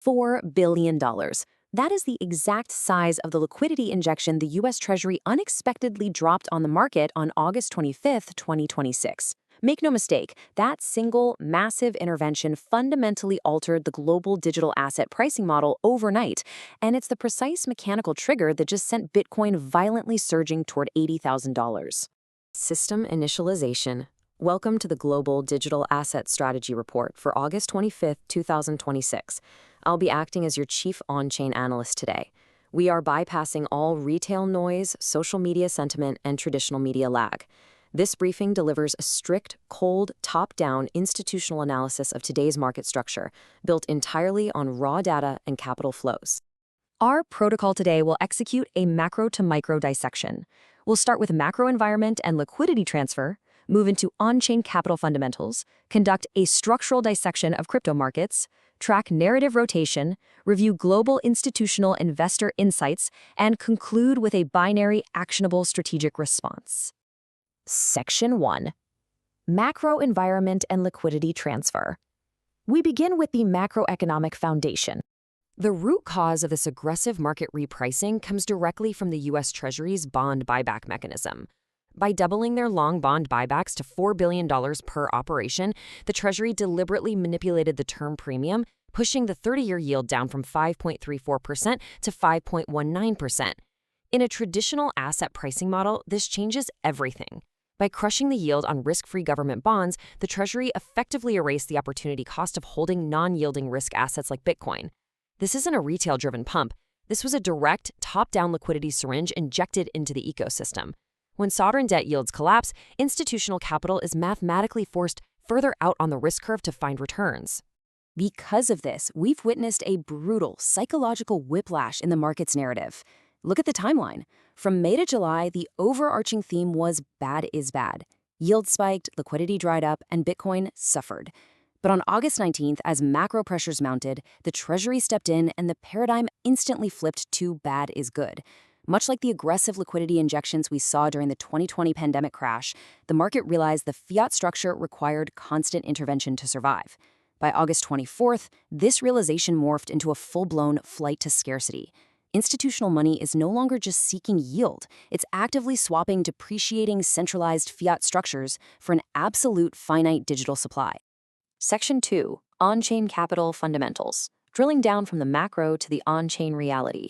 $4 billion. That is the exact size of the liquidity injection the U.S. Treasury unexpectedly dropped on the market on August 25, 2026. Make no mistake, that single, massive intervention fundamentally altered the global digital asset pricing model overnight, and it's the precise mechanical trigger that just sent Bitcoin violently surging toward $80,000. System initialization. Welcome to the Global Digital Asset Strategy Report for August 25, 2026. I'll be acting as your chief on-chain analyst today. We are bypassing all retail noise, social media sentiment, and traditional media lag. This briefing delivers a strict, cold, top-down institutional analysis of today's market structure, built entirely on raw data and capital flows. Our protocol today will execute a macro-to-micro dissection. We'll start with macro environment and liquidity transfer, move into on-chain capital fundamentals, conduct a structural dissection of crypto markets, track narrative rotation, review global institutional investor insights, and conclude with a binary actionable strategic response. Section 1. Macro environment and liquidity transfer. We begin with the macroeconomic foundation. The root cause of this aggressive market repricing comes directly from the U.S. Treasury's bond buyback mechanism. By doubling their long bond buybacks to $4 billion per operation, the Treasury deliberately manipulated the term premium, pushing the 30-year yield down from 5.34% to 5.19%. In a traditional asset pricing model, this changes everything. By crushing the yield on risk-free government bonds, the Treasury effectively erased the opportunity cost of holding non-yielding risk assets like Bitcoin. This isn't a retail-driven pump. This was a direct, top-down liquidity syringe injected into the ecosystem. When sovereign debt yields collapse, institutional capital is mathematically forced further out on the risk curve to find returns. Because of this, we've witnessed a brutal psychological whiplash in the market's narrative. Look at the timeline. From May to July, the overarching theme was bad is bad. Yield spiked, liquidity dried up, and Bitcoin suffered. But on August 19th, as macro pressures mounted, the Treasury stepped in and the paradigm instantly flipped to bad is good. Much like the aggressive liquidity injections we saw during the 2020 pandemic crash, the market realized the fiat structure required constant intervention to survive. By August 24th, this realization morphed into a full-blown flight to scarcity. Institutional money is no longer just seeking yield, it's actively swapping depreciating centralized fiat structures for an absolute finite digital supply. Section 2. On-chain capital fundamentals. Drilling down from the macro to the on-chain reality.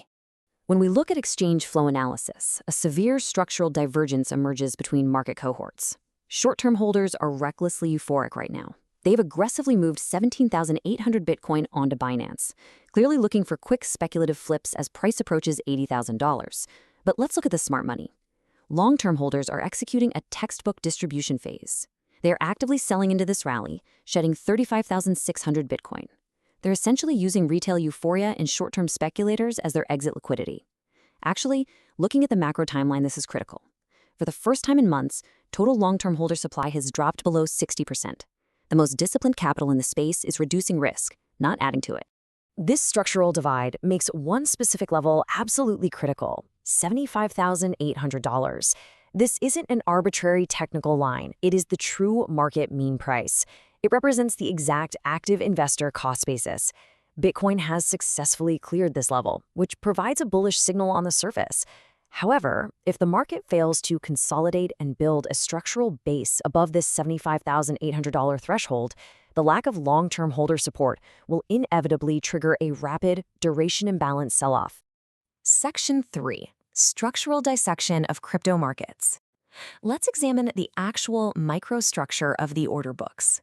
When we look at exchange flow analysis, a severe structural divergence emerges between market cohorts. Short-term holders are recklessly euphoric right now. They've aggressively moved 17,800 Bitcoin onto Binance, clearly looking for quick speculative flips as price approaches $80,000. But let's look at the smart money. Long-term holders are executing a textbook distribution phase. They are actively selling into this rally, shedding 35,600 Bitcoin. They're essentially using retail euphoria and short-term speculators as their exit liquidity. Actually, looking at the macro timeline, this is critical. For the first time in months, total long-term holder supply has dropped below 60%. The most disciplined capital in the space is reducing risk, not adding to it. This structural divide makes one specific level absolutely critical: $75,800. This isn't an arbitrary technical line. It is the true market mean price. It represents the exact active investor cost basis. Bitcoin has successfully cleared this level, which provides a bullish signal on the surface. However, if the market fails to consolidate and build a structural base above this $75,800 threshold, the lack of long-term holder support will inevitably trigger a rapid, duration imbalance sell-off. Section 3. Structural dissection of crypto markets. Let's examine the actual microstructure of the order books.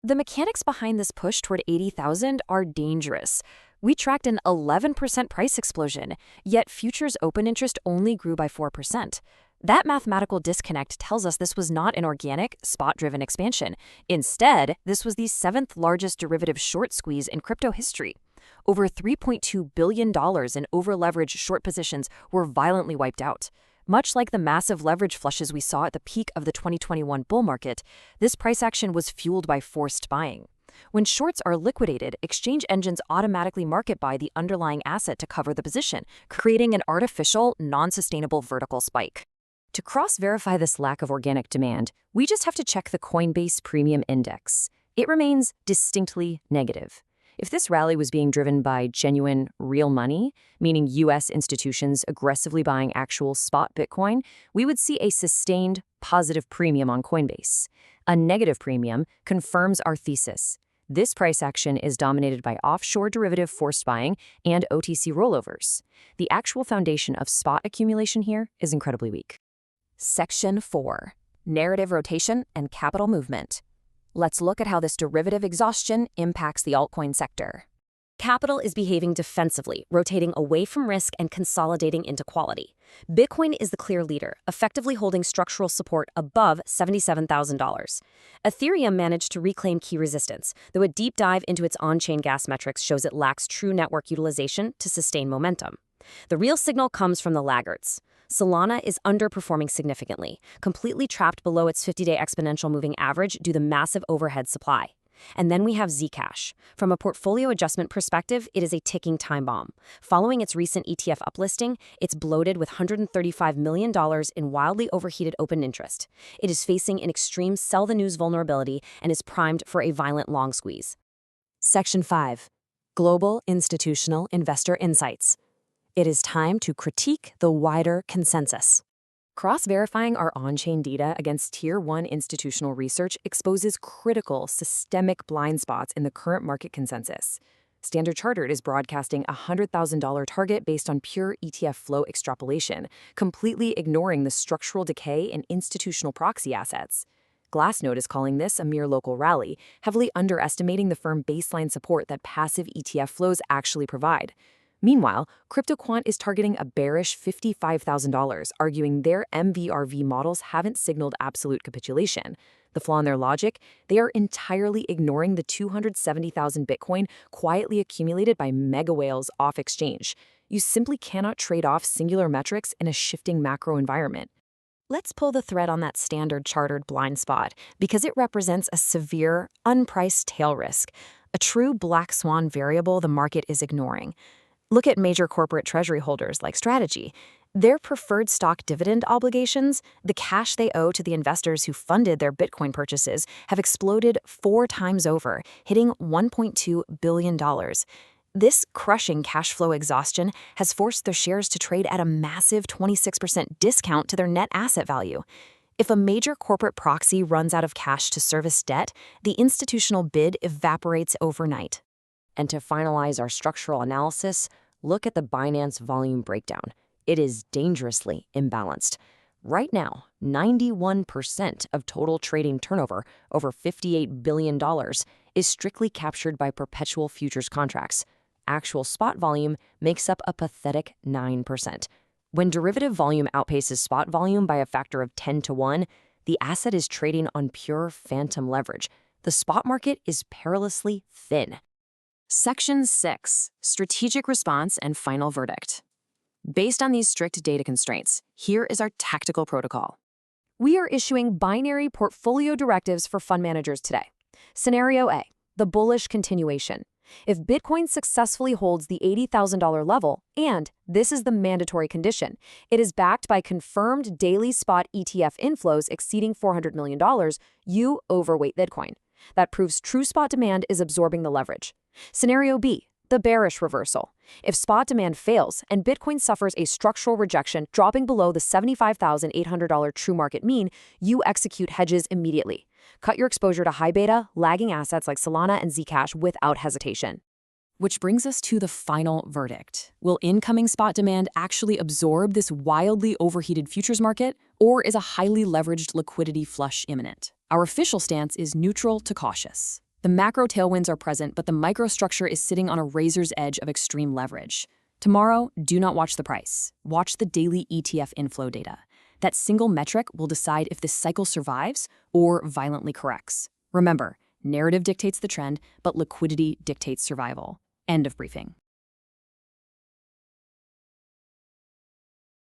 The mechanics behind this push toward 80,000 are dangerous. We tracked an 11% price explosion, yet futures open interest only grew by 4%. That mathematical disconnect tells us this was not an organic, spot-driven expansion. Instead, this was the 7th largest derivative short squeeze in crypto history. Over $3.2 billion in over-leveraged short positions were violently wiped out. Much like the massive leverage flushes we saw at the peak of the 2021 bull market, this price action was fueled by forced buying. When shorts are liquidated, exchange engines automatically market buy the underlying asset to cover the position, creating an artificial, non-sustainable vertical spike. To cross-verify this lack of organic demand, we just have to check the Coinbase Premium Index. It remains distinctly negative. If this rally was being driven by genuine, real money, meaning U.S. institutions aggressively buying actual spot Bitcoin, we would see a sustained positive premium on Coinbase. A negative premium confirms our thesis. This price action is dominated by offshore derivative forced buying and OTC rollovers. The actual foundation of spot accumulation here is incredibly weak. Section 4. Narrative rotation and capital movement. Let's look at how this derivative exhaustion impacts the altcoin sector. Capital is behaving defensively, rotating away from risk and consolidating into quality. Bitcoin is the clear leader, effectively holding structural support above $77,000. Ethereum managed to reclaim key resistance, though a deep dive into its on-chain gas metrics shows it lacks true network utilization to sustain momentum. The real signal comes from the laggards. Solana is underperforming significantly, completely trapped below its 50-day exponential moving average due to massive overhead supply. And then we have Zcash. From a portfolio adjustment perspective, it is a ticking time bomb. Following its recent ETF uplisting, it's bloated with $135 million in wildly overheated open interest. It is facing an extreme sell-the-news vulnerability and is primed for a violent long squeeze. Section 5. Global Institutional Investor Insights. It is time to critique the wider consensus. Cross-verifying our on-chain data against Tier 1 institutional research exposes critical systemic blind spots in the current market consensus. Standard Chartered is broadcasting a $100,000 target based on pure ETF flow extrapolation, completely ignoring the structural decay in institutional proxy assets. Glassnode is calling this a mere local rally, heavily underestimating the firm baseline support that passive ETF flows actually provide. Meanwhile, CryptoQuant is targeting a bearish $55,000, arguing their MVRV models haven't signaled absolute capitulation. The flaw in their logic? They are entirely ignoring the 270,000 Bitcoin quietly accumulated by mega whales off exchange. You simply cannot trade off singular metrics in a shifting macro environment. Let's pull the thread on that Standard Chartered blind spot, because it represents a severe, unpriced tail risk, a true black swan variable the market is ignoring. Look at major corporate treasury holders like Strategy. Their preferred stock dividend obligations, the cash they owe to the investors who funded their Bitcoin purchases, have exploded 4 times over, hitting $1.2 billion. This crushing cash flow exhaustion has forced their shares to trade at a massive 26% discount to their net asset value. If a major corporate proxy runs out of cash to service debt, the institutional bid evaporates overnight. And to finalize our structural analysis, look at the Binance volume breakdown. It is dangerously imbalanced. Right now, 91% of total trading turnover, over $58 billion, is strictly captured by perpetual futures contracts. Actual spot volume makes up a pathetic 9%. When derivative volume outpaces spot volume by a factor of 10 to 1, the asset is trading on pure phantom leverage. The spot market is perilously thin. Section 6. Strategic Response and Final Verdict. Based on these strict data constraints, here is our tactical protocol. We are issuing binary portfolio directives for fund managers today. Scenario A, the bullish continuation. If Bitcoin successfully holds the $80,000 level, and this is the mandatory condition, it is backed by confirmed daily spot ETF inflows exceeding $400 million, you overweight Bitcoin. That proves true spot demand is absorbing the leverage. Scenario B, the bearish reversal. If spot demand fails and Bitcoin suffers a structural rejection, dropping below the $75,800 true market mean, you execute hedges immediately. Cut your exposure to high beta, lagging assets like Solana and Zcash without hesitation. Which brings us to the final verdict. Will incoming spot demand actually absorb this wildly overheated futures market, or is a highly leveraged liquidity flush imminent? Our official stance is neutral to cautious. The macro tailwinds are present, but the microstructure is sitting on a razor's edge of extreme leverage. Tomorrow, do not watch the price. Watch the daily ETF inflow data. That single metric will decide if this cycle survives or violently corrects. Remember, narrative dictates the trend, but liquidity dictates survival. End of briefing.